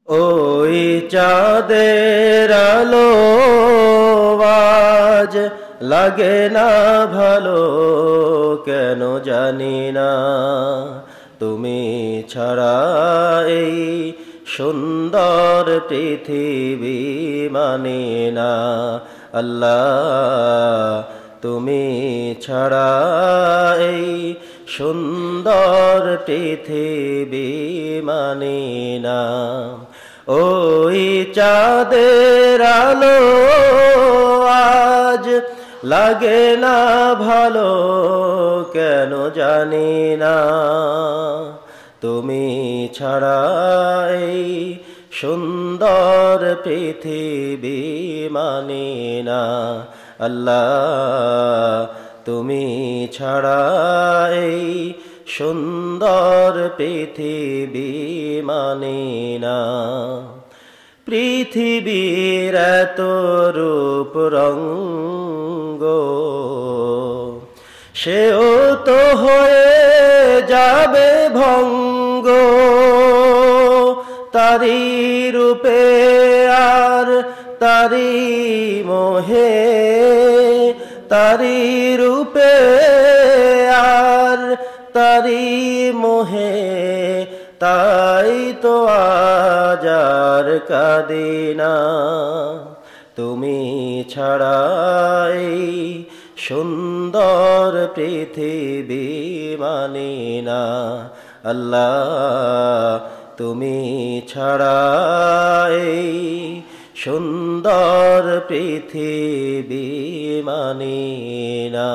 ওই চাঁদের আলো আজ লাগে না ভালো, কেন জানি না। তুমি ছাড়া এই সুন্দর পৃথিবী মানে না। আল্লাহ, তুমি ছাড়া এই সুন্দর পৃথিবী মানে না। ওই চাঁদের আলো আজ লাগে না ভালো, কেন জানি না। তুমি ছাড়া এই সুন্দর পৃথিবী মানে না। আল্লাহ, তুমি ছাড়া এই সুন্দর পৃথিবী মানে না। পৃথিবীর এত রূপ রঙ্গ, সেও তো হয়ে যাবে ভঙ্গ। তারি রূপে আর তারি মোহে, তারি রূপে আর তারি মোহে, তাই তো আজ আর কাঁদি না। তুমি ছাড়া এই সুন্দর পৃথিবী মানে না। আল্লাহ, তুমি ছাড়া এই সুন্দর পৃথিবী মানে না।